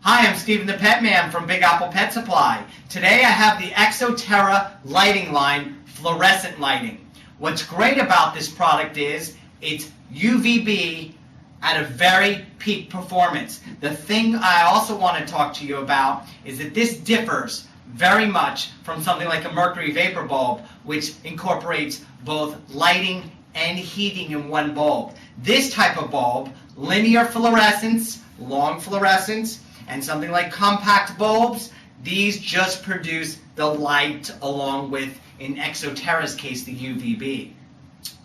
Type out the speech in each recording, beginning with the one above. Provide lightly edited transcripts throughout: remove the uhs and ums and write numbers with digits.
Hi, I'm Steven the Pet Man from Big Apple Pet Supply. Today I have the Exo Terra lighting line, fluorescent lighting. What's great about this product is it's UVB at a very peak performance. The thing I also want to talk to you about is that this differs very much from something like a mercury vapor bulb, which incorporates both lighting and heating in one bulb. This type of bulb, linear fluorescence, long fluorescence, and something like compact bulbs, these just produce the light along with, in Exo Terra's case, the UVB.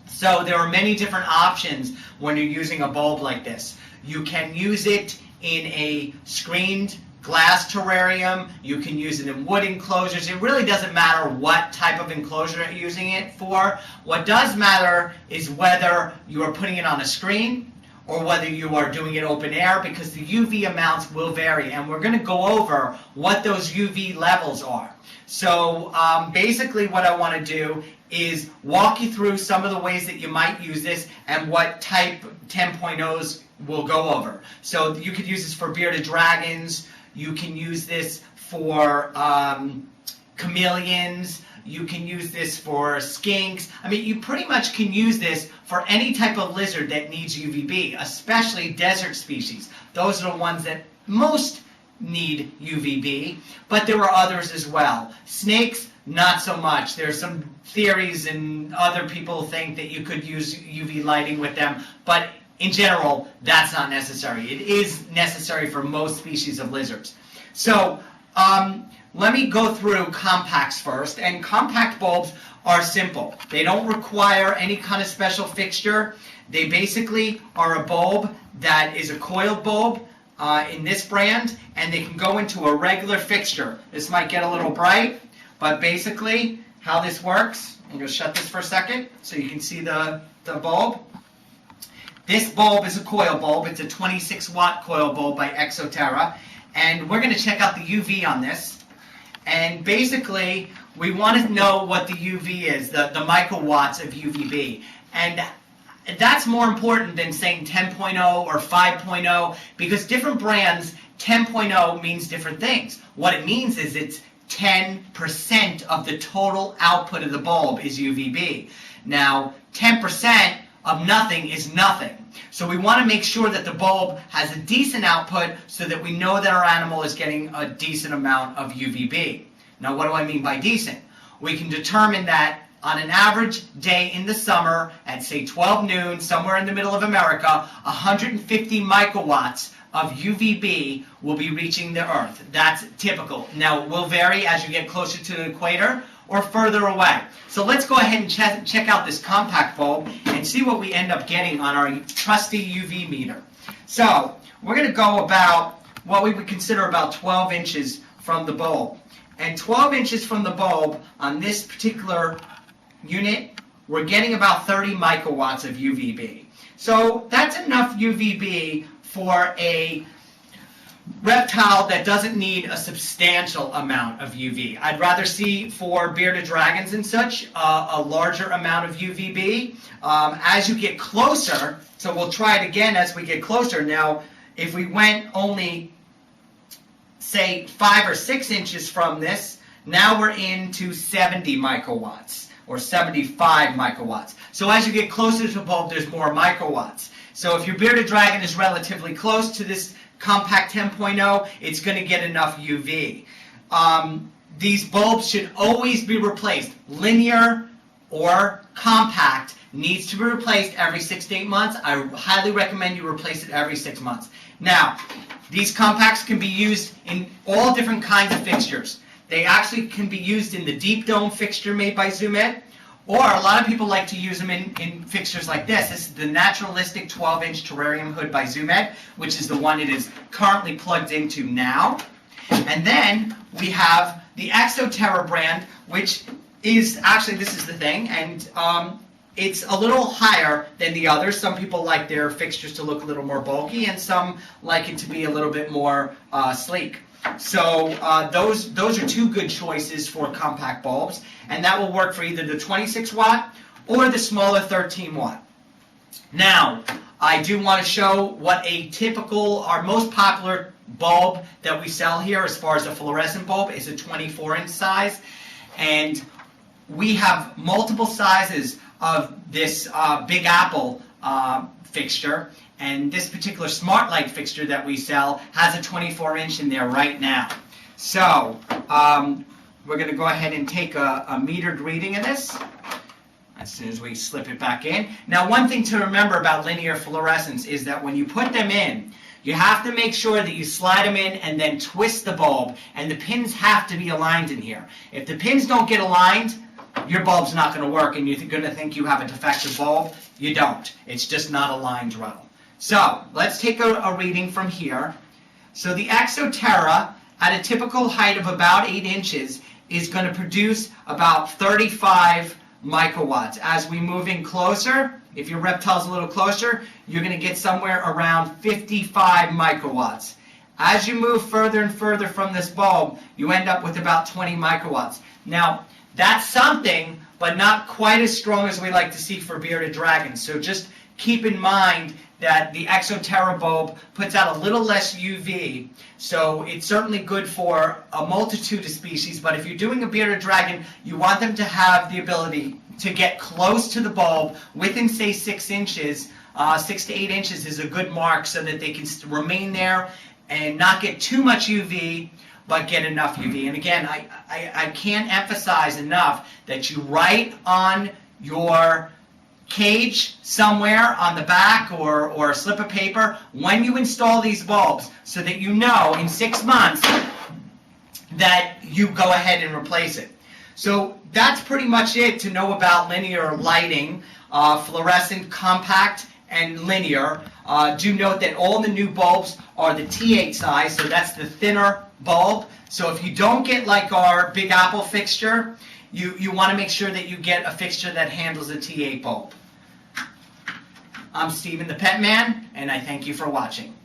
So there are many different options when you're using a bulb like this. You can use it in a screened glass terrarium, you can use it in wood enclosures. It really doesn't matter what type of enclosure you're using it for. What does matter is whether you are putting it on a screen or whether you are doing it open air, because the UV amounts will vary, and we're going to go over what those UV levels are. So basically what I want to do is walk you through some of the ways that you might use this and what type 10.0s we'll go over. So you could use this for bearded dragons, you can use this for chameleons, you can use this for skinks. I mean, you pretty much can use this for any type of lizard that needs UVB, especially desert species. Those are the ones that most need UVB, but there are others as well. Snakes, not so much. There's some theories and other people think that you could use UV lighting with them, but in general, that's not necessary. It is necessary for most species of lizards. So, let me go through compacts first, and compact bulbs are simple. They don't require any kind of special fixture. They basically are a bulb that is a coiled bulb in this brand, and they can go into a regular fixture. This might get a little bright, but basically how this works, I'm going to shut this for a second so you can see the bulb. This bulb is a coil bulb. It's a 26-watt coil bulb by Exo Terra, and we're going to check out the UV on this. And basically, we want to know what the UV is, the microwatts of UVB. And that's more important than saying 10.0 or 5.0, because different brands, 10.0 means different things. What it means is it's 10% of the total output of the bulb is UVB. Now, 10% of nothing is nothing. So we want to make sure that the bulb has a decent output so that we know that our animal is getting a decent amount of UVB. Now, what do I mean by decent? We can determine that on an average day in the summer at, say, 12 noon, somewhere in the middle of America, 150 microwatts of UVB will be reaching the Earth. That's typical. Now, it will vary as you get closer to the equator or further away. So let's go ahead and check out this compact bulb and see what we end up getting on our trusty UV meter. So we're going to go about what we would consider about 12 inches from the bulb. And 12 inches from the bulb on this particular unit, we're getting about 30 microwatts of UVB. So that's enough UVB for a reptile that doesn't need a substantial amount of UV. I'd rather see for bearded dragons and such a larger amount of UVB. As you get closer, so we'll try it again as we get closer. Now, if we went only, say, 5 or 6 inches from this, now we're into 70 microwatts or 75 microwatts. So as you get closer to the bulb, there's more microwatts. So if your bearded dragon is relatively close to this compact 10.0, it's going to get enough UV. These bulbs should always be replaced. Linear or compact needs to be replaced every 6 to 8 months. I highly recommend you replace it every 6 months. Now, these compacts can be used in all different kinds of fixtures. They actually can be used in the deep dome fixture made by Zoomet, or a lot of people like to use them in fixtures like this. This is the naturalistic 12-inch terrarium hood by Zoomet, which is the one it is currently plugged into now. And then we have the Exo Terra brand, which is actually, this is the thing, and it's a little higher than the others. Some people like their fixtures to look a little more bulky, and some like it to be a little bit more sleek. So those are two good choices for compact bulbs, and that will work for either the 26 watt or the smaller 13 watt. Now, I do want to show what a typical, our most popular bulb that we sell here, as far as a fluorescent bulb, is a 24-inch size. And we have multiple sizes of this Big Apple fixture. And this particular smart light fixture that we sell has a 24-inch in there right now. So we're going to go ahead and take a metered reading of this as soon as we slip it back in. Now, one thing to remember about linear fluorescents is that when you put them in, you have to make sure that you slide them in and then twist the bulb, and the pins have to be aligned in here. If the pins don't get aligned, your bulb's not going to work, and you're going to think you have a defective bulb. You don't. It's just not aligned well. So let's take a reading from here. So the Exo Terra, at a typical height of about 8 inches, is going to produce about 35 microwatts. As we move in closer, if your reptile's a little closer, you're going to get somewhere around 55 microwatts. As you move further and further from this bulb, you end up with about 20 microwatts. Now, that's something, but not quite as strong as we like to see for bearded dragons. So just keep in mind that the Exo Terra bulb puts out a little less UV, so it's certainly good for a multitude of species, but if you're doing a bearded dragon, you want them to have the ability to get close to the bulb within, say, 6 inches. 6 to 8 inches is a good mark so that they can remain there and not get too much UV, but get enough UV. And again, I can't emphasize enough that you write on your cage somewhere on the back or a slip of paper when you install these bulbs, so that you know in 6 months that you go ahead and replace it. So that's pretty much it to know about linear lighting, fluorescent, compact, and linear. Do note that all the new bulbs are the T8 size, so that's the thinner bulb. So if you don't get like our Big Apple fixture, you want to make sure that you get a fixture that handles a T8 bulb. I'm Steven the Pet Man, and I thank you for watching.